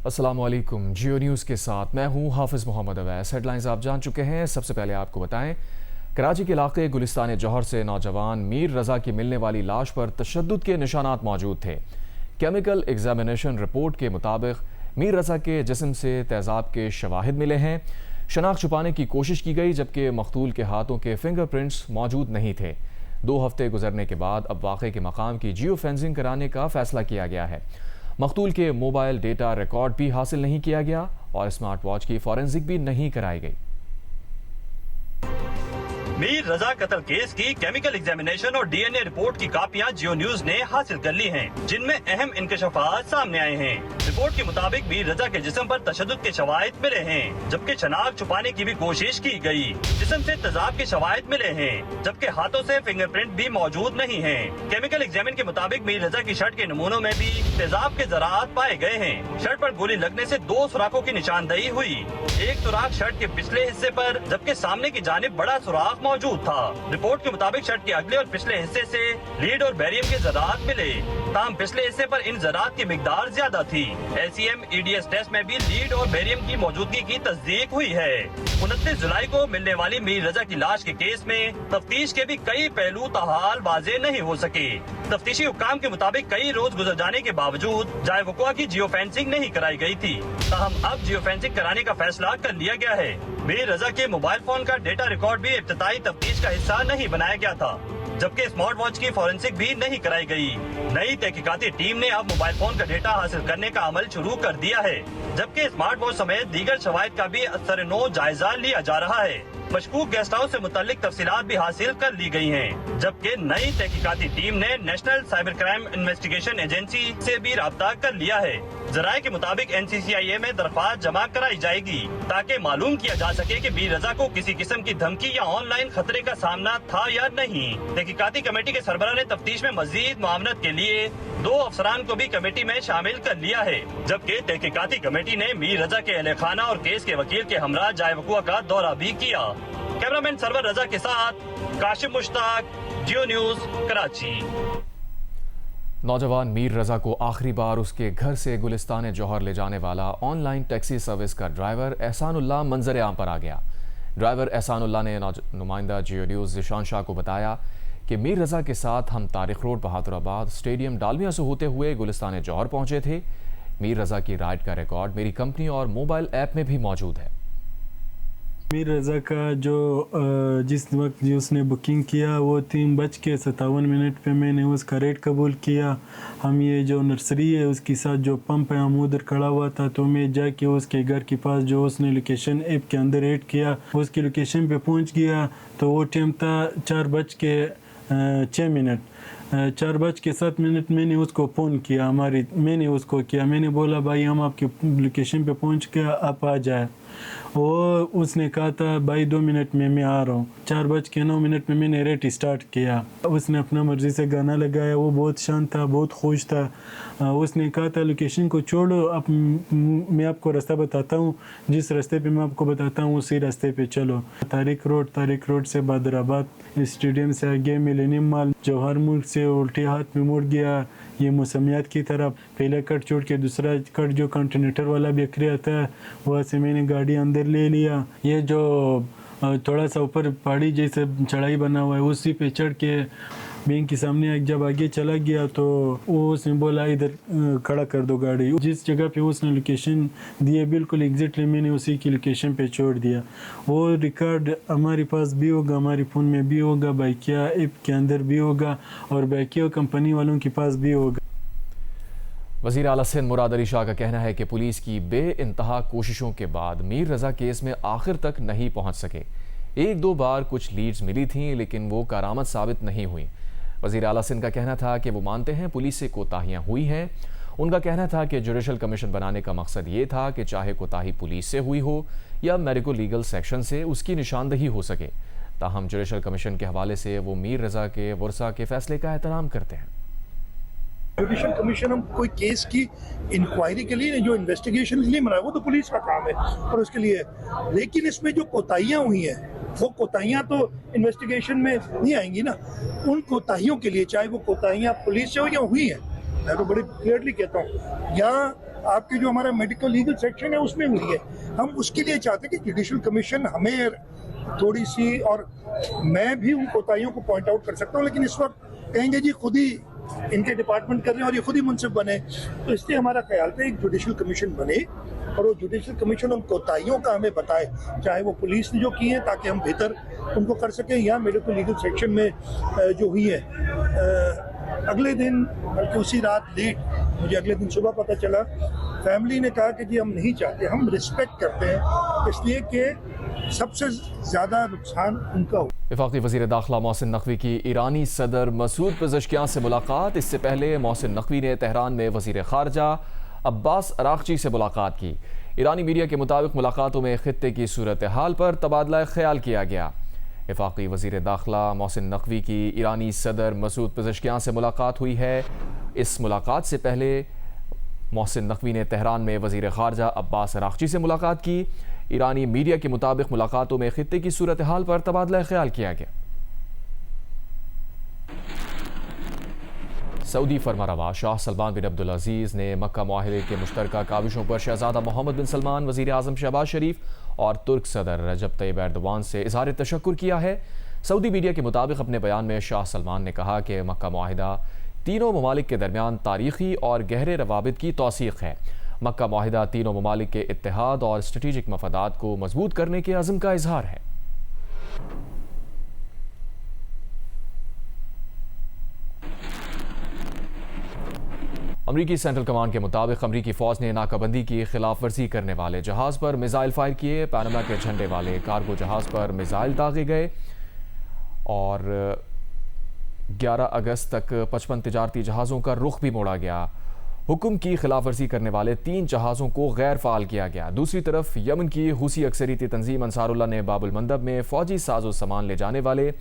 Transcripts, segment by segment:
अस्सलाम वालेकुम। जियो न्यूज़ के साथ मैं हूँ हाफिज़ मोहम्मद अवैस। हेडलाइंस आप जान चुके हैं। सबसे पहले आपको बताएं, कराची के इलाके गुलिस्तान जौहर से नौजवान मीर रज़ा की मिलने वाली लाश पर तशद्दुद के निशानात मौजूद थे। केमिकल एग्जामिनेशन रिपोर्ट के मुताबिक मीर रज़ा के जिस्म से तेज़ाब के शवाहिद मिले हैं। शनाख्त छुपाने की कोशिश की गई, जबकि मकतूल के हाथों के फिंगरप्रिंट्स मौजूद नहीं थे। 2 हफ्ते गुजरने के बाद अब वाक़े के मकाम की जियो फेंसिंग कराने का फैसला किया गया है। मकतूल के मोबाइल डेटा रिकॉर्ड भी हासिल नहीं किया गया और स्मार्ट वॉच की फॉरेंसिक भी नहीं कराई गई। मीर रज़ा कत्ल केस की केमिकल एग्जामिनेशन और डीएनए रिपोर्ट की कापियां जियो न्यूज ने हासिल कर ली हैं, जिनमें अहम इंकशाफात सामने आए हैं। रिपोर्ट के मुताबिक मीर रज़ा के जिस्म पर तशद्दुद के शवाहिद मिले हैं, जबकि शनाख्त छुपाने की भी कोशिश की गई। जिस्म से तेजाब के शवाहिद मिले हैं, जबकि हाथों से फिंगरप्रिंट भी मौजूद नहीं है। केमिकल एग्जामिन के मुताबिक मीर रज़ा की शर्ट के नमूनों में भी तेजाब के ज़रात पाए गए हैं। शर्ट पर गोली लगने से 2 सुराखों की निशानदही हुई। एक सुराख शर्ट के पिछले हिस्से पर, जबकि सामने की जानिब बड़ा सुराख मौजूद था। रिपोर्ट के मुताबिक शर्ट के अगले और पिछले हिस्से से लीड और बैरियम के ज़रात मिले, ताहम पिछले हिस्से पर इन ज़रात की मिकदार ज्यादा थी। LCM EDS टेस्ट में भी लीड और बैरियम की मौजूदगी की तस्दीक हुई है। 29 जुलाई को मिलने वाली मीर रज़ा की लाश के केस में तफ्तीश के भी कई पहलू ताहाल वाज़ेह नहीं हो सके। तफ्तीशी हुक्काम के मुताबिक कई रोज गुजर जाने के बावजूद जाए वक़्वा की जियो फेंसिंग नहीं कराई गई थी, ताहम अब जियो फेंसिंग कराने का फैसला कर लिया गया है। मीर रज़ा के मोबाइल फोन का डेटा रिकॉर्ड भी इब्तिदाई तफ्तीश का हिस्सा नहीं बनाया गया था, जबकि स्मार्ट वॉच की फॉरेंसिक भी नहीं कराई गई। नई तहकीकाती टीम ने अब मोबाइल फोन का डेटा हासिल करने का अमल शुरू कर दिया है, जबकि स्मार्ट वॉच समेत दीगर शवाहिद का भी असर-ए-नौ जायजा लिया जा रहा है। मशकूक गेस्ट हाउस से मुतल्लिक तफसीलात भी हासिल कर ली गई हैं, जबकि नई तहकीकाती टीम ने national cyber crime investigation agency से भी राब्ता कर लिया है। जराये के मुताबिक NCCIA में दरख्वास्त जमा कराई जाएगी, ताकि मालूम किया जा सके कि मीर रज़ा को किसी किस्म की धमकी या ऑनलाइन खतरे का सामना था या नहीं। तहकीकाती कमेटी के सरबराह ने तफ्तीश में मजीद मुआवनत के लिए 2 अफसरान को भी कमेटी में शामिल कर लिया है, जबकि तहकीकाती कमेटी ने मीर रज़ा के अहले खाना और केस के वकील के हमरा जाए वक़ुआ का दौरा भी किया। कैमरामैन सरवर रज़ा के साथ काशिफ मुश्ताक, जियो न्यूज़, कराची। नौजवान मीर रज़ा को आखिरी बार उसके घर से गुलिस्तान जौहर ले जाने वाला ऑनलाइन टैक्सी सर्विस का ड्राइवर एहसानुल्लाह मंजर आम पर आ गया। ड्राइवर एहसानुल्लाह ने नुमाइंदा जियो न्यूज़ ज़िशान शाह को बताया कि मीर रज़ा के साथ हम तारिक रोड बहादुराबाद स्टेडियम डालमिया से होते हुए गुलिस्तान जौहर पहुंचे थे। मीर रज़ा की राइड का रिकॉर्ड मेरी कंपनी और मोबाइल ऐप में भी मौजूद है। मीर रज़ा का जो जिस वक्त जो उसने बुकिंग किया वो 3:57 पे मैंने उसका रेट कबूल किया। हम ये जो नर्सरी है उसके साथ जो पंप है हम उधर खड़ा हुआ था, तो मैं जाके उसके घर के पास जो उसने लोकेशन ऐप के अंदर ऐड किया उसकी लोकेशन पे पहुंच गया, तो वो टाइम था 4:06। 4:07 मैंने उसको फ़ोन किया, मैंने बोला भाई हम आपकी लोकेशन पे पहुंच गया, आप आ जाए। वो उसने कहा था भाई 2 मिनट में मैं आ रहा हूँ। 4:09 में मैंने रेट स्टार्ट किया। उसने अपना मर्ज़ी से गाना लगाया, वो बहुत शांत था, बहुत खुश था। उसने कहा था लोकेशन को छोड़ो, अब मैं आपको रास्ता बताता हूँ, जिस रास्ते पे मैं आपको बताता हूँ उसी रास्ते पे चलो। तारिक रोड से बहादुराबाद स्टेडियम से आगे मिलेनियम मॉल, जौहर मुल्क से उल्टे हाथ में मुड़ गया ये मौसमियात की तरफ। पहला कट छोड़ के दूसरा कट जो कंटेनर वाला बेकरी आता है वहाँ से मैंने गाड़ी अंदर ले लिया। ये जो थोड़ा सा ऊपर पहाड़ी जैसे चढ़ाई बना हुआ है उसी पे चढ़ के बैंक के सामने जब आगे चला गया तो वो उसने बोला इधर खड़ा कर दो गाड़ी। जिस जगह पे उसने लोकेशन दी है बिल्कुल एग्जैक्टली मैंने उसी की लोकेशन पे छोड़ दिया। वो रिकॉर्ड हमारे पास भी होगा, हमारे फ़ोन में भी होगा, बाइकिया ऐप के अंदर भी होगा और बाइकिया कंपनी वालों के पास भी होगा। वज़ीर आला सिंध मुराद अली शाह का कहना है कि पुलिस की बेइंतहा कोशिशों के बाद मीर रज़ा केस में आखिर तक नहीं पहुंच सके। 1-2 बार कुछ लीड्स मिली थीं, लेकिन वो कारामद साबित नहीं हुई। वज़ीर आला सिंध का कहना था कि वो मानते हैं पुलिस से कोताहियाँ हुई हैं। उनका कहना था कि जुडिशल कमीशन बनाने का मकसद ये था कि चाहे कोताही पुलिस से हुई हो या मेडिको लीगल सेक्शन से उसकी निशानदही हो सके। ताहम जुडिशल कमीशन के हवाले से वो मीर रज़ा के वर्सा के फैसले का एहतराम करते हैं। जुडिशल कमीशन हम कोई केस की इंक्वायरी के लिए जो इन्वेस्टिगेशन के लिए बनाया वो तो पुलिस का काम है और उसके लिए, लेकिन इसमें जो कोताहियाँ हुई हैं वो कोताहियाँ तो इन्वेस्टिगेशन में नहीं आएंगी ना। उन कोताहियों के लिए चाहे वो कोताहियाँ पुलिस से हो या हुई हैं मैं तो बड़ी क्लियरली कहता हूँ, या आपके जो हमारा मेडिकल लीगल सेक्शन है उसमें हुई है। हम उसके लिए चाहते हैं कि जुडिशल कमीशन हमें थोड़ी सी, और मैं भी उन कोताहियों को पॉइंट आउट कर सकता हूँ, लेकिन इस वक्त कहेंगे जी खुद ही इनके डिपार्टमेंट कर रहे हैं और ये खुद ही मुंसिफ बने, तो इसलिए हमारा ख्याल था एक जुडिशल कमीशन बने और वो जुडिशल कमीशन उन कोताहियों का हमें बताए, चाहे वो पुलिस ने जो की है, ताकि हम बेहतर उनको कर सकें, या मेडिकल लीगल सेक्शन में जो हुई है। अगले दिन बल्कि उसी रात लेट, मुझे अगले दिन सुबह पता चला, फैमिली ने कहा कि जी हम नहीं चाहते, हम रिस्पेक्ट करते हैं इसलिए कि सबसे ज़्यादा नुकसान उनका हो। वफाकी वज़ीर दाखिला मोहसिन नकवी की ईरानी सदर मसूद पेज़ेश्कियान से मुलाकात। इससे पहले मोहसिन नकवी ने तेहरान में वज़ीर ख़ारजा अब्बास अराग़ची से मुलाकात की। ईरानी मीडिया के मुताबिक मुलाकातों में ख़ित्ते की सूरत हाल पर तबादला ख्याल किया गया। वफाकी वज़ीर दाखिला मोहसिन नकवी की ईरानी सदर मसूद पेज़ेश्कियान से मुलाकात हुई है। इस मुलाकात से पहले मोहसिन नकवी ने तेहरान में वज़ीर ख़ारजा अब्बास अराग़ची से मुलाकात की। ईरानी मीडिया के मुताबिक मुलाकातों में ख़ित्ते की सूरत हाल पर तबादला ख्याल किया गया। सऊदी फरमारवा शाह सलमान बिन अब्दुल अजीज़ ने मक्का मुआहिदे के मुश्तरका काविशों पर शहज़ादा मोहम्मद बिन सलमान, वज़ीर आज़म शहबाज शरीफ और तुर्क सदर रजब तैयब एर्दोगान से इज़हार तशक्कुर किया है। सऊदी मीडिया के मुताबिक अपने बयान में शाह सलमान ने कहा कि मक्का मुआहिदा तीनों ममालिक के दरमियान तारीख़ी और गहरे रवाबित की तौसीक़ है। मक्का मुआहिदा तीनों ममालिक के इत्तेहाद और स्ट्रेटेजिक मफादात को मजबूत करने के अज़्म का इजहार है। अमरीकी सेंट्रल कमांड के मुताबिक अमरीकी फ़ौज ने नाकाबंदी की खिलाफ वर्जी करने वाले जहाज़ पर मिसाइल फायर किए। पनामा के झंडे वाले कार्गो जहाज़ पर मिसाइल दागे गए और 11 अगस्त तक 55 तिजारती जहाज़ों का रुख भी मोड़ा गया। हुक्म की खिलाफ वर्जी करने वाले 3 जहाज़ों को गैर फ़ाल किया गया। दूसरी तरफ यमन की हुसी अक्सरियती तंजीम अंसारुल्लाह ने बाबुल मंदब में फ़ौजी साजो सामान ले जाने वाले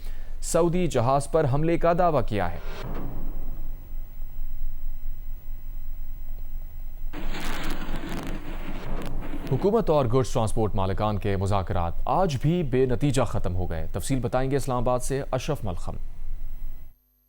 सऊदी जहाज़ पर हमले का दावा किया है। हुकूमत और गुड्स ट्रांसपोर्ट मालिकान के मुज़ाकरात आज भी बेनतीजा ख़त्म हो गए। तफसील बताएंगे इस्लामाबाद से अशरफ मलखम।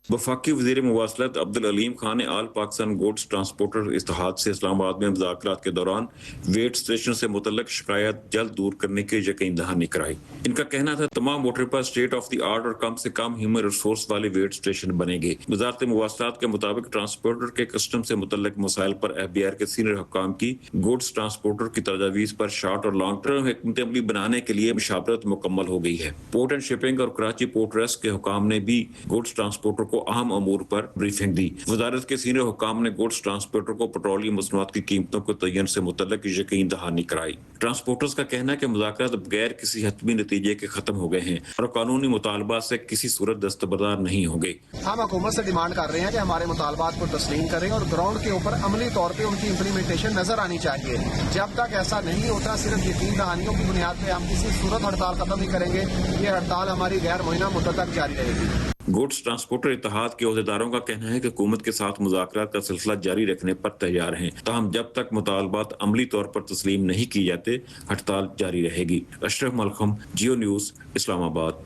वफाकी वज़ीर मुवासलत अब्दुल अलीम खान ने आल पाकिस्तान गुड्स ट्रांसपोर्टर इत्तेहाद से इस्लामाबाद में मुज़ाकरात के दौरान वेट स्टेशन से मुतल्लक शिकायत जल्द दूर करने की यकीन दहानी कराई। इनका कहना था तमाम मोटर पर स्टेट ऑफ द आर्ट और कम से कम ह्यूमन रिसोर्स वाले वेट स्टेशन बनेंगे। वज़ारत मुवासलात के मुताबिक ट्रांसपोर्टर के कस्टम से मुतल्लक मसाइल पर FBI के सीनियर हुक्काम की गुड्स ट्रांसपोर्टर की तजावीज़ पर शॉर्ट और लॉन्ग टर्म हिकमत अमली बनाने के लिए मुशावरत मुकम्मल हो गई है। पोर्ट एंड शिपिंग और कराची पोर्ट ट्रस्ट के हुक्काम ने भी गुड्स ट्रांसपोर्टर को अहम अमूर पर ब्रीफिंग दी। वजारत के सीनियर हुक्काम ने गुड्स ट्रांसपोर्टर को पेट्रोलियम मसनूआत की कीमतों को तयन से मुतल्लिक यकीन दहानी कराई। ट्रांसपोर्टर्स का कहना है कि मुज़ाकरात बगैर किसी हतमी नतीजे के खत्म हो गए हैं और कानूनी मुतालबात से किसी सूरत दस्तबरदार नहीं होंगे। हम हुकूमत से डिमांड कर रहे हैं कि हमारे मुतालबात को तस्लीम करें और ग्राउंड के ऊपर अमली तौर पर उनकी इम्प्लीमेंटेशन नजर आनी चाहिए। जब तक ऐसा नहीं होता, सिर्फ यकीन दहानियों की बुनियाद पर हम किसी सूरत हड़ताल खत्म नहीं करेंगे। ये हड़ताल हमारी गैर मुय्यना मुद्दत तक जारी रहेगी। गुड्स ट्रांसपोर्टर इत्तेहाद के अहदेदारों का कहना है कि हुकूमत के साथ मुज़ाकरात का सिलसिला जारी रखने पर तैयार हैं, ताहम जब तक मुतालबात अमली तौर पर तस्लीम नहीं की जाते हड़ताल जारी रहेगी। अशरफ मलखम, जियो न्यूज़, इस्लामाबाद।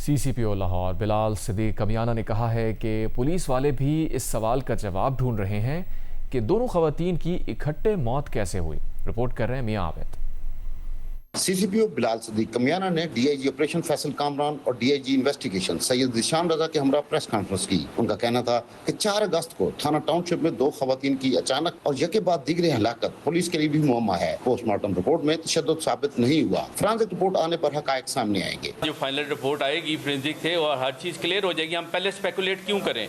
CCPO लाहौर बिलाल सिद्दीक कमियाना ने कहा है कि पुलिस वाले भी इस सवाल का जवाब ढूंढ रहे हैं कि दोनों खवातीन की इकट्ठे मौत कैसे हुई। रिपोर्ट कर रहे हैं मियां आबिद। CCPO बिलाल सिद्दीक कमियाना ने DIG ऑपरेशन फैसल कामरान और DIG इन्वेस्टिगेशन सैयद ज़ीशान रजा के हमरा प्रेस कॉन्फ्रेंस की। उनका कहना था कि 4 अगस्त को थाना टाउनशिप में 2 खवातीन की अचानक और यके बाद दीगरे हलाकत पुलिस के लिए भी मुअम्मा है। पोस्टमार्टम रिपोर्ट में तशद्दुद साबित नहीं हुआ। फोरेंसिक रिपोर्ट आने पर हकायक सामने आएंगे। जो फाइनल रिपोर्ट आएगी फोरेंसिक से और हर चीज़ क्लियर हो जाएगी। हम पहले स्पेकुलेट क्यों करें।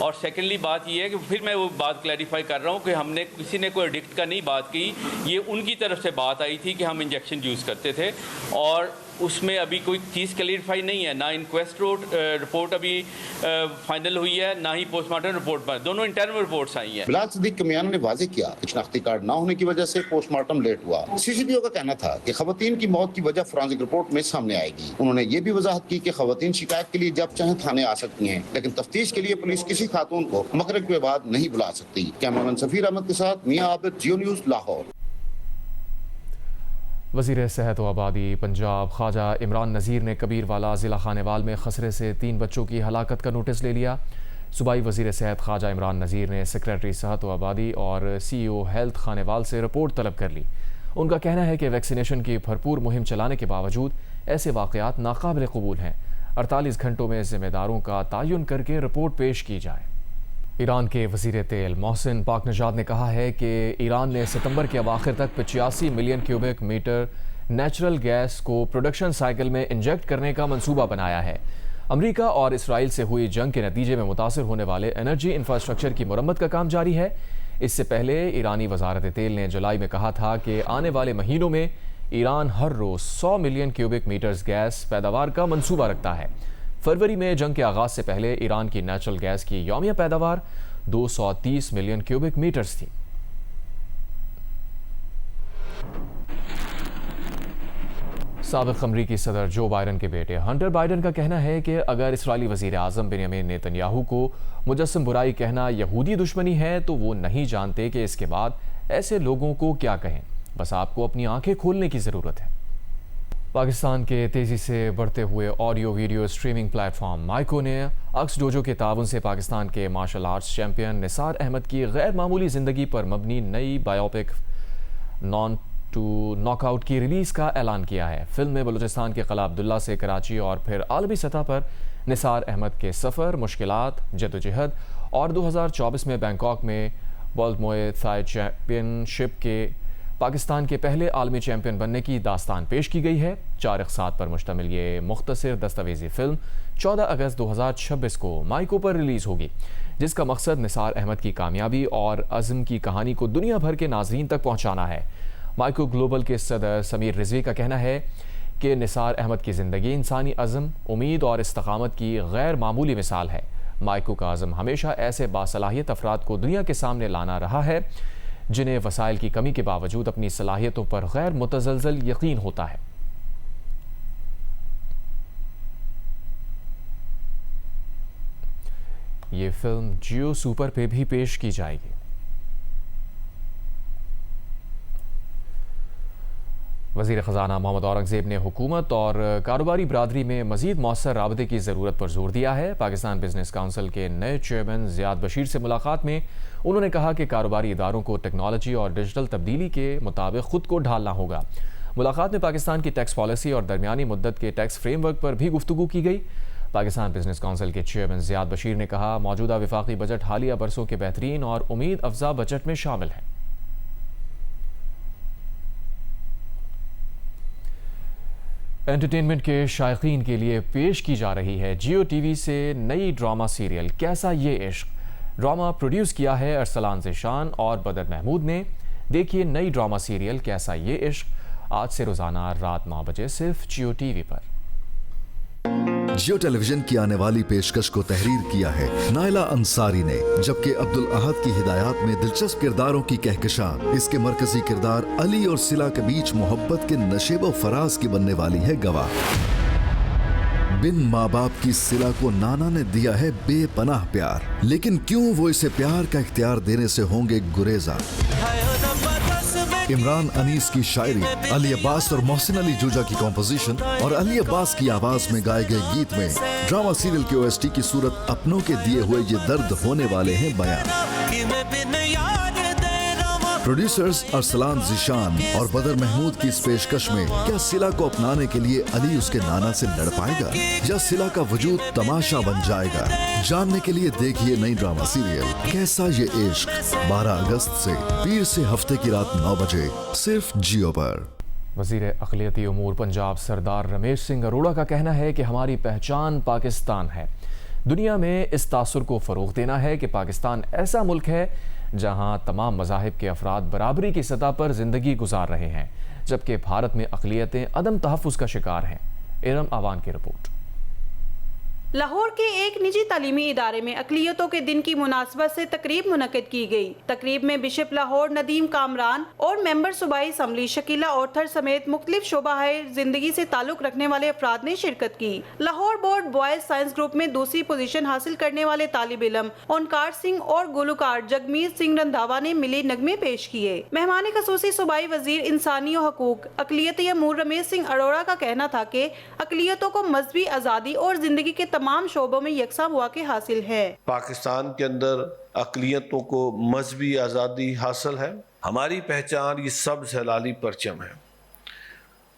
और सेकेंडली बात ये है कि फिर मैं वो बात क्लैरिफाई कर रहा हूँ कि हमने किसी ने कोई एडिक्ट का नहीं बात की, ये उनकी तरफ से बात आई थी कि हम इंजेक्शन यूज़ करते थे और उसमें अभी कोई चीज़ क्लैरिफाई नहीं है। ना इंक्वेस्ट रिपोर्ट अभी फाइनल हुई है, ना ही पोस्टमार्टम रिपोर्ट पर, दोनों इंटरनल रिपोर्ट्स आई हैं। बिलाल सिद्दीक कमियाना ने वाज़ेह किया कि शनाख्ती कार्ड ना होने की वजह से पोस्टमार्टम लेट हुआ। CCPO का कहना था कि खवातीन की मौत की वजह फोरेंसिक रिपोर्ट में सामने आएगी। उन्होंने ये भी वजाहत की कि खवातीन शिकायत के लिए जब चाहे थाने आ सकती हैं, लेकिन तफ्तीश के लिए पुलिस किसी खातून को मगरिब के बाद नहीं बुला सकती। कैमरामैन सफीर अहमद के साथ मियां आबिद, जियो न्यूज़, लाहौर। वज़ीर सेहत व आबादी पंजाब ख्वाजा इमरान नज़ीर ने कबीरवाला ज़िला खानेवाल में खसरे से 3 बच्चों की हलाकत का नोटिस ले लिया। सूबाई वज़ीर सेहत ख्वाजा इमरान नज़ीर ने सेक्रेटरी सेहत व आबादी और CEO हेल्थ खानेवाल से रिपोर्ट तलब कर ली। उनका कहना है कि वैक्सीनेशन की भरपूर मुहिम चलाने के बावजूद ऐसे वाक़यात नाकाबिल कबूल हैं। 48 घंटों में ज़िम्मेदारों का तयन करके रिपोर्ट पेश की जाए। ईरान के वज़ीर तेल मोहसिन पाकनजाद ने कहा है कि ईरान ने सितंबर के अवाखिर तक 85 million cubic metre natural gas को प्रोडक्शन साइकिल में इंजेक्ट करने का मंसूबा बनाया है। अमेरिका और इसराइल से हुई जंग के नतीजे में मुतासर होने वाले एनर्जी इंफ्रास्ट्रक्चर की मुरम्मत का काम जारी है। इससे पहले ईरानी वजारत तेल ने जुलाई में कहा था कि आने वाले महीनों में ईरान हर रोज़ 100 मिलियन क्यूबिक मीटर्स गैस पैदावार का मंसूबा रखता है। फरवरी में जंग के आगाज़ से पहले ईरान की नेचुरल गैस की यौमिया पैदावार 230 मिलियन क्यूबिक मीटर्स थी। साबिक़ अमरीकी सदर जो बाइडन के बेटे हंटर बाइडन का कहना है कि अगर इस्राएली वज़ीर आज़म बेंयामीन नेतन्याहू को मुजस्सम बुराई कहना यहूदी दुश्मनी है तो वो नहीं जानते कि इसके बाद ऐसे लोगों को क्या कहें। बस आपको अपनी आंखें खोलने की ज़रूरत है। पाकिस्तान के तेज़ी से बढ़ते हुए audio video streaming platform Myco ने अक्स डोजो के ताउन से पाकिस्तान के martial arts champion Nisar Ahmad की गैर मामूली ज़िंदगी पर मबनी नई बायोपिक नॉन टू नॉकआउट की रिलीज़ का ऐलान किया है। फिल्म में बलूचिस्तान के क़िला अब्दुल्ला से कराची और फिर आलमी सतह पर निसार अहमद के सफ़र, मुश्किलात, जद्दोजहद और 2024 में बैंकॉक में वर्ल्ड मुए थाई चैम्पियनशिप के पाकिस्तान के पहले आलमी चैम्पियन बनने की दास्तान पेश की गई है। 4 अक़सात पर मुश्तमिल ये मुख्तसर दस्तावेज़ी फ़िल्म 14 अगस्त 2026 को माइको पर रिलीज़ होगी, जिसका मकसद निसार अहमद की कामयाबी और अज़्म की कहानी को दुनिया भर के नाज़रीन तक पहुँचाना है। माइको ग्लोबल के सदर समीर रिजवी का कहना है कि निसार अहमद की ज़िंदगी इंसानी अज़्म, उम्मीद और इस्तकामत की गैर मामूली मिसाल है। माइको का अज़्म हमेशा ऐसे बासलाहियत अफराद को दुनिया के सामने लाना रहा है जिन्हें वसाइल की कमी के बावजूद अपनी सलाहियतों पर गैर मुतज़लज़ल यकीन होता है। ये फिल्म जियो सुपर पे भी पेश की जाएगी। वज़ीर ख़ज़ाना मोहम्मद औरंगज़ेब ने हुकूमत और कारोबारी बरादरी में मज़ीद मौसर राबते की ज़रूरत पर जोर दिया है। पाकिस्तान बिजनेस काउंसिल के नए चेयरमैन ज़ियाद बशीर से मुलाकात में उन्होंने कहा कि कारोबारी इदारों को टेक्नोलॉजी और डिजिटल तब्दीली के मुताबिक ख़ुद को ढालना होगा। मुलाकात में पाकिस्तान की टैक्स पॉलिसी और दरमियानी मुद्दत के टैक्स फ्रेमवर्क पर भी गुफ्तगू की गई। पाकिस्तान बिजनेस काउंसिल के चेयरमैन ज़ियाद बशीर ने कहा, मौजूदा वफाकी बजट हालिया बरसों के बेहतरीन और उम्मीद अफजा बजट में शामिल है। एंटरटेनमेंट के शायकीन के लिए पेश की जा रही है जियो टीवी से नई ड्रामा सीरियल कैसा ये इश्क। ड्रामा प्रोड्यूस किया है अरसलान ज़ीशान और बदर महमूद ने। देखिए नई ड्रामा सीरियल कैसा ये इश्क आज से रोज़ाना रात 9 बजे सिर्फ जियो टीवी पर। जियो टेलीविजन की आने वाली पेशकश को तहरीर किया है नाइला अंसारी ने, जबकि अब्दुल अहद की हिदायत में दिलचस्प किरदारों की कहकशां। इसके मरकजी किरदार अली और सिला के बीच मोहब्बत के नशेबो फराज की बनने वाली है गवाह। बिन माँ बाप की सिला को नाना ने दिया है बेपनाह प्यार, लेकिन क्यों वो इसे प्यार का इख्तियार देने से होंगे गुरेजा। इमरान अनीस की शायरी, अली अब्बास और मोहसिन अली जूजा की कॉम्पोजिशन और अली अब्बास की आवाज में गाए गए गीत में ड्रामा सीरियल के OST की सूरत अपनों के दिए हुए ये दर्द होने वाले हैं बयान। प्रोड्यूसर्स अरसलान ज़ीशान और बदर महमूद की इस पेशकश में क्या सिला को अपनाने के लिए अली उसके नाना से लड़ पाएगा या सिला का वजूद तमाशा बन जाएगा? जानने के लिए देखिए नई ड्रामा सीरियल कैसा ये इश्क 12 अगस्त से पीर से हफ्ते की रात 9 बजे सिर्फ जियो पर। वज़ीर अक़लियती उमूर पंजाब सरदार रमेश सिंह अरोड़ा का कहना है कि हमारी पहचान पाकिस्तान है। दुनिया में इस तासुर को फ़रोग़ देना है कि पाकिस्तान ऐसा मुल्क है जहां तमाम मज़ाहिब के अफराद बराबरी की सतह पर ज़िंदगी गुजार रहे हैं, जबकि भारत में अक़लियतें अदम तहफ़्फ़ुज़ का शिकार हैं। इरम आवान की रिपोर्ट। लाहौर के एक निजी तालीमी इदारे में अक़लियतों के दिन की मुनासबत से तकरीब मुनक़िद की गई। तकरीब में बिशप लाहौर नदीम कामरान और मेंबर सूबाई असम्बली शकीला औथर समेत मुख्तलिफ शोबाए जिंदगी से ताल्लुक रखने वाले अफराद ने शिरकत की। Lahore board boys science group में दूसरी पोजीशन हासिल करने वाले तालिब इल्म ओनकार सिंह और गुलकार जगमीत सिंह रंधावा ने मिली नगमे पेश किए। मेहमान खसूसी सूबाई वजीर इंसानी हकूक अक़लियती उमूर रमेश सिंह अरोड़ा का कहना था कि अक़लियतों को मजहबी आज़ादी और जिंदगी के तमाम शोबों में यकसा मौके हासिल है। पाकिस्तान के अंदर अक़लियतों को मजहबी आज़ादी हासिल है। हमारी पहचान ये सब्ज़ हलाली परचम है।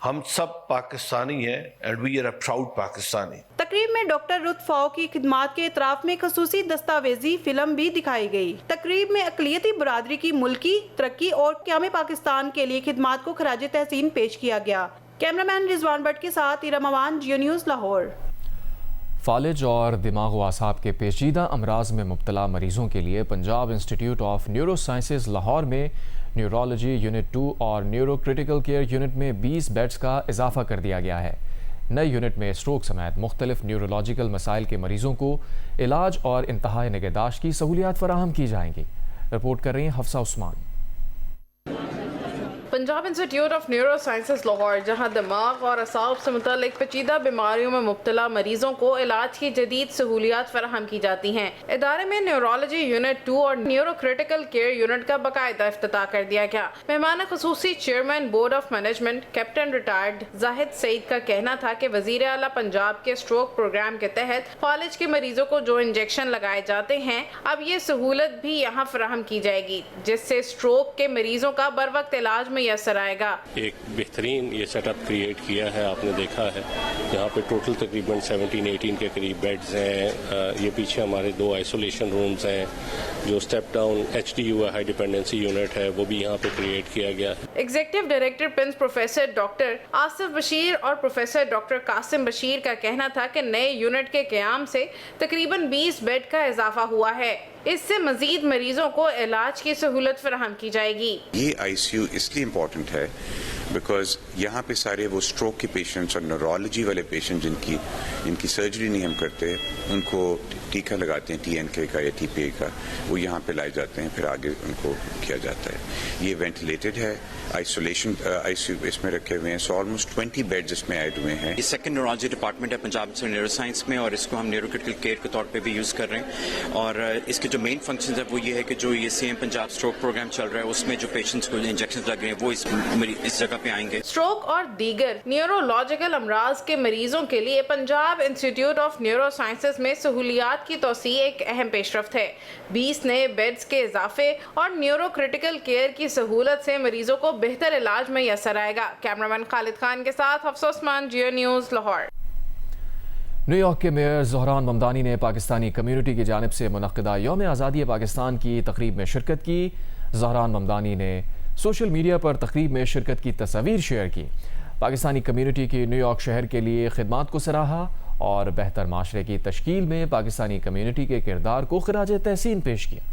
हम सब पाकिस्तानी हैं and we are a proud Pakistani. तकरीब में डॉक्टर रुत फाओ की खिदमात के इतराफ में खसूसी दस्तावेजी फिल्म भी दिखाई गई। तकरीब में अक़लियती बरादरी की मुल्की तरक्की और क़याम पाकिस्तान के लिए खिदमात को खराज तहसीन पेश किया गया। कैमरामैन रिजवान भट्ट के साथ इरम अवान, जियो न्यूज़, लाहौर। फालिज और दिमाग व आसाब के पेचीदा अमराज में मुब्तला मरीजों के लिए Punjab institute of neuro sciences Lahore में न्यूरोलॉजी यूनिट 2 और न्यूरो क्रिटिकल केयर यूनिट में 20 बेड्स का इजाफा कर दिया गया है। नए यूनिट में स्ट्रोक समेत मुख्तलिफ न्यूरोलॉजिकल मसाइल के मरीजों को इलाज और इंतहाई निगहदाश्त की सहूलियात फराहम की जाएंगी। रिपोर्ट कर रही हैं Hafsa Usman. Punjab institute of neuro sciences Lahore, जहां दिमाग और असाब से मुतल्लिक पेचीदा बीमारियों में मुब्तला मरीजों को इलाज की जदीद सहूलियात फराहम की जाती हैं। इदारे में न्यूरोलॉजी यूनिट 2 और न्यूरो क्रिटिकल केयर यूनिट का बाकायदा इफ्तिताह कर दिया गया। मेहमान खुसूसी chairman board of management captain retired Zahid Saeed का कहना था कि वजीर आला पंजाब के स्ट्रोक प्रोग्राम के तहत फालिज के मरीजों को जो इंजेक्शन लगाए जाते हैं, अब ये सहूलत भी यहाँ फराहम की जाएगी, जिससे स्ट्रोक के मरीजों का बर वक्त इलाज में असर आएगा। एक बेहतरीन ये सेटअप क्रिएट किया है, आपने देखा है यहाँ पे टोटल तकरीबन 17-18 के करीब बेड्स हैं। ये पीछे हमारे 2 आइसोलेशन रूम्स हैं, जो step down HDU high dependency unit है वो भी यहाँ पे क्रिएट किया गया। Executive director Prince professor doctor Asif Bashir और प्रोफेसर डॉक्टर कासिम बशीर का कहना था कि नए यूनिट के क़याम से तकरीबन 20 बेड का इजाफा हुआ है। इससे मजीद मरीजों को इलाज की सहूलत फराहम की जाएगी। ये ICU इसलिए इम्पोर्टेंट है बिकॉज यहाँ पे सारे वो स्ट्रोक के पेशेंट्स और न्यूरोलॉजी वाले पेशेंट जिनकी सर्जरी नहीं हम करते, उनको टीका लगाते हैं TNK का या TPA का, वो यहाँ पे लाए जाते हैं, फिर आगे उनको किया जाता है। ये वेंटिलेटेड है, आइसोलेशन ICU इसमें रखे हुए हैं, सो ऑलमोस्ट 20 बेड्स इसमें ऐड हुए हैं। ये सेकंड न्यूरोलॉजी डिपार्टमेंट है पंजाब से न्यूरो साइंस में, और इसको हम न्यूरो क्रिटिकल केयर के तौर पे भी यूज़ कर रहे हैं। और इसके जो मेन फंक्शन है वो ये है कि जो ये CM पंजाब स्ट्रोक प्रोग्राम चल रहा है उसमें जो पेशेंट्स को इंजेक्शन लग रहे हैं वो इस जगह पे आएंगे। स्ट्रोक और दीगर न्यूरोलॉजिकल अमराज के मरीजों के लिए Punjab institute of neuro sciences में सहूलियात की तोसी एक अहम पेशरफ्त है। 20 नए बेड्स के इजाफे और न्यूरो क्रिटिकल केयर की सहूलत से मरीजों को बेहतर इलाज में असर आएगा। कैमरामैन खालिद खान के साथ हफ्सा उस्मान, जियो न्यूज़, लाहौर। न्यूयॉर्क के मेयर ज़हरान ममदानी ने पाकिस्तानी कम्युनिटी की जानिब से मुनक़्क़दा यौम आज़ादी पाकिस्तान की तकरीब में शिरकत की। ज़हरान ममदानी ने सोशल मीडिया पर तकरीब में शिरकत की तस्वीर शेयर की। पाकिस्तानी कम्युनिटी की न्यूयॉर्क शहर के लिए खिदमात को सराहा और बेहतर माशरे की तश्कील में पाकिस्तानी कम्युनिटी के किरदार को खिराज तहसीन पेश किया।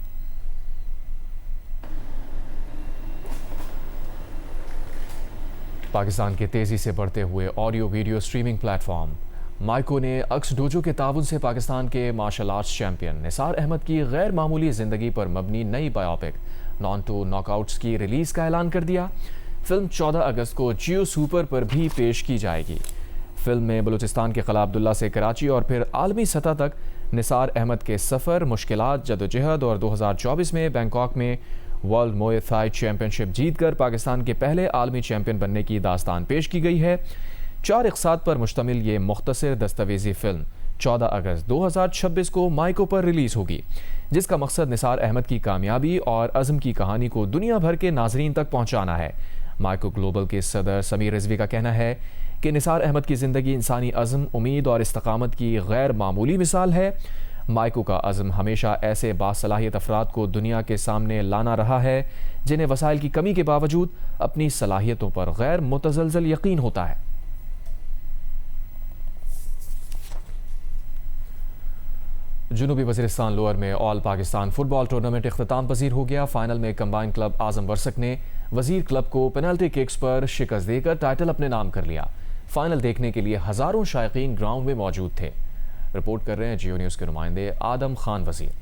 पाकिस्तान के तेज़ी से बढ़ते हुए audio video streaming platform Myco ने अक्स डोजो के ताउन से पाकिस्तान के martial arts champion Nisar Ahmad की गैर मामूली ज़िंदगी पर मबनी नई बायोपिक नॉन टू नॉकआउट्स की रिलीज़ का ऐलान कर दिया। फिल्म 14 अगस्त को जियो सुपर पर भी पेश की जाएगी। फिल्म में बलूचिस्तान के क़िला अब्दुल्ला से कराची और फिर आलमी सतह तक निसार अहमद के सफ़र, मुश्किलात, जदोजहद और 2024 में बैंकॉक में वर्ल्ड मोए थाई चैंपियनशिप जीतकर पाकिस्तान के पहले आलमी चैंपियन बनने की दास्तान पेश की गई है। 4 इक़साद पर मुश्तमिल ये मुख्तसर दस्तावेज़ी फ़िल्म 14 अगस्त 2026 को माइको पर रिलीज़ होगी, जिसका मकसद निसार अहमद की कामयाबी और अज़्म की कहानी को दुनिया भर के नाजरीन तक पहुँचाना है। माइको ग्लोबल के सदर समीर रिजवी का कहना है कि निसार अहमद की ज़िंदगी इंसानी अज़्म, उम्मीद और इस्तकामत की गैर मामूली मिसाल है। माइको का अज़्म हमेशा ऐसे बासलाहियत अफराद को दुनिया के सामने लाना रहा है जिन्हें वसाइल की कमी के बावजूद अपनी सलाहियतों पर गैर मुतज़लज़ल यकीन होता है। जुनूबी वज़ीरिस्तान लोअर में ऑल पाकिस्तान फुटबॉल टूर्नामेंट इख्तिताम पजीर हो गया। फाइनल में कंबाइंड क्लब आज़म वर्सक ने वज़ीर क्लब को पेनल्टी किक्स पर शिकस्त देकर टाइटल अपने नाम कर लिया। फाइनल देखने के लिए हज़ारों शायकीन ग्राउंड में मौजूद थे। रिपोर्ट कर रहे हैं जियो न्यूज़ के नुमाइंदे आदम खान वज़ीर।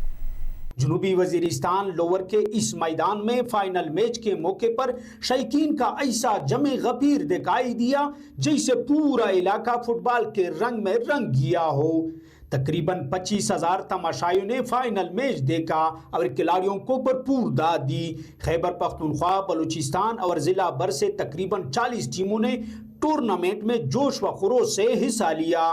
जुनूबी वज़ीरिस्तान लोअर के इस मैदान में फाइनल मैच के मौके पर शायकीन का ऐसा जमे गफीर दिखाई दिया जैसे पूरा इलाका फुटबॉल के रंग में रंग गया हो। तकरीबन 25,000 तमाशाइयों ने फाइनल मैच देखा और खिलाड़ियों को भरपूर दाद दी। खैबर पख्तूनख्वा, बलूचिस्तान और जिला भर से तकरीबन 40 टीमों ने टूर्नामेंट में जोश व खरोश से हिस्सा लिया।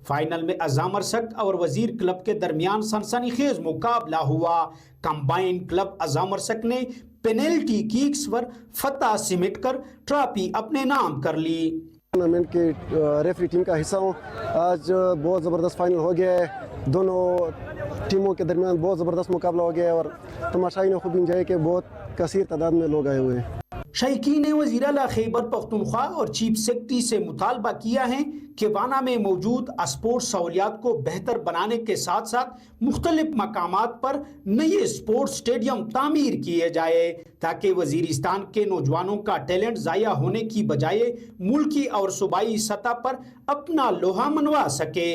फाइनल में अजामर सक और वजीर क्लब के दरमियान सनसनीखेज मुकाबला हुआ। कंबाइन क्लब अजामर सक ने पेनल्टी किक्स पर फतह सिमट कर ट्रॉफी अपने नाम कर ली। टूर्नामेंट के रेफरी टीम का हिस्सा हूँ। आज बहुत ज़बरदस्त फाइनल हो गया है, दोनों टीमों के दरमियान बहुत ज़बरदस्त मुकाबला हो गया है और तमाशाई ने खूब इंजॉय किया। बहुत कसीर तादाद में लोग आए हुए हैं। शैकीन ने वज़ीर आला खैबर पख्तूनख्वा और चीफ सेक्रेटरी से मुतालबा किया है कि वाना में मौजूद स्पोर्ट्स सहूलियात को बेहतर बनाने के साथ साथ मुख्तलिफ मकामात पर नए स्पोर्ट्स स्टेडियम तामीर किए जाए ताकि वजीरिस्तान के नौजवानों का टैलेंट ज़ाया होने की बजाय मुल्की और सूबाई सतह पर अपना लोहा मनवा सके।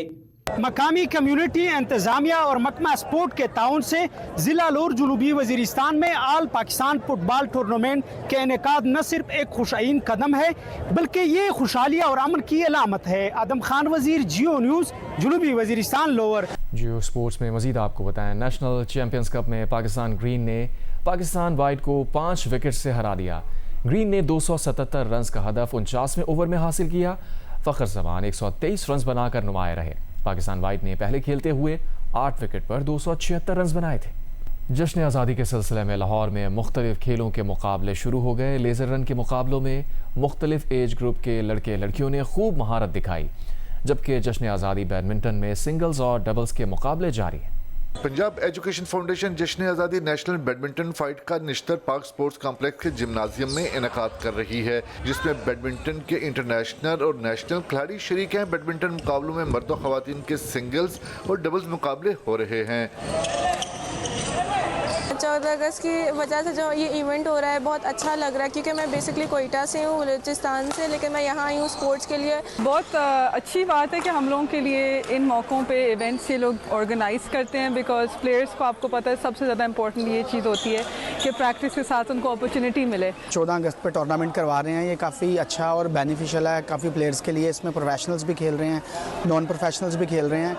मकामी कम्युनिटी इंतजामिया और महकमा स्पोर्ट के ताउन से ज़िला लोर जुनूबी वजीरिस्तान में आल पाकिस्तान फुटबॉल टूर्नामेंट के इनेकाद न सिर्फ एक खुशाइन कदम है बल्कि ये खुशहाली और अमन की अलामत है। आदम खान वजीर, जियो न्यूज़, जुनूबी वजीरिस्तान लोअर। जियो स्पोर्ट्स में मजीद आपको बताएं, नेशनल चैंपियंस कप में पाकिस्तान ग्रीन ने पाकिस्तान वाइट को 5 विकेट से हरा दिया। ग्रीन ने 277 रन का हदफ 49वें ओवर में हासिल किया। फ़खर जमान 123 रन बनाकर नुमाया रहे। पाकिस्तान वाइट ने पहले खेलते हुए 8 विकेट पर 276 रन बनाए थे। जश्न आज़ादी के सिलसिले में लाहौर में मुख्तलिफ खेलों के मुकाबले शुरू हो गए। लेज़र रन के मुकाबलों में मुख्तलिफ एज ग्रुप के लड़के लड़कियों ने खूब महारत दिखाई, जबकि जश्न आज़ादी बैडमिंटन में सिंगल्स और डबल्स के मुकाबले जारी हैं। पंजाब एजुकेशन फाउंडेशन जश्न आज़ादी नेशनल बैडमिंटन फाइट का निश्तर पार्क स्पोर्ट्स कॉम्प्लेक्स के जिम्नाजियम में इनेकाद कर रही है, जिसमें बैडमिंटन के इंटरनेशनल और नेशनल खिलाड़ी शरीक हैं। बैडमिंटन मुकाबलों में मर्द और ख़वातीन के सिंगल्स और डबल्स मुकाबले हो रहे हैं। 14 अगस्त की वजह से जो ये इवेंट हो रहा है बहुत अच्छा लग रहा है, क्योंकि मैं बेसिकली कोयटा से हूँ, बलूचिस्तान से, लेकिन मैं यहाँ आई हूँ स्पोर्ट्स के लिए। बहुत अच्छी बात है कि हम लोगों के लिए इन मौक़ों पे इवेंट्स ये लोग ऑर्गेनाइज़ करते हैं, बिकॉज प्लेयर्स को आपको पता है सबसे ज़्यादा इंपॉर्टेंट ये चीज़ होती है कि प्रैक्टिस के साथ उनको अपॉर्चुनिटी मिले। 14 अगस्त पे टूर्नामेंट करवा रहे हैं, ये काफ़ी अच्छा और बेनिफिशियल है काफ़ी प्लेयर्स के लिए। इसमें प्रोफेशनल्स भी खेल रहे हैं, नॉन प्रोफेशनल्स भी खेल रहे हैं।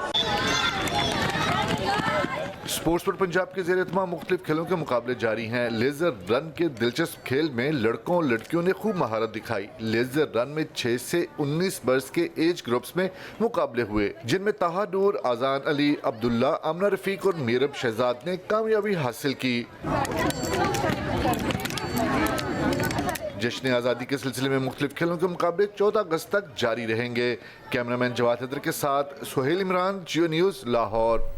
स्पोर्ट्स पर पंजाब के ज़ेर एहतमाम मुख्तलिफ खेलों के मुकाबले जारी हैं। लेज़र रन के दिलचस्प खेल में लड़कों और लड़कियों ने खूब महारत दिखाई। लेज़र रन में 6 से 19 बरस के एज ग्रुप्स में मुकाबले हुए, जिनमें ताहा नूर, आज़ान अली, अब्दुल्ला, आमना रफीक और मीरब शहजाद ने कामयाबी हासिल की। जश्न आज़ादी के सिलसिले में मुख्तलिफ खेलों के मुकाबले 14 अगस्त तक जारी रहेंगे। कैमरामैन जवाद हैदर के साथ सुहेल इमरान, जियो न्यूज़, लाहौर।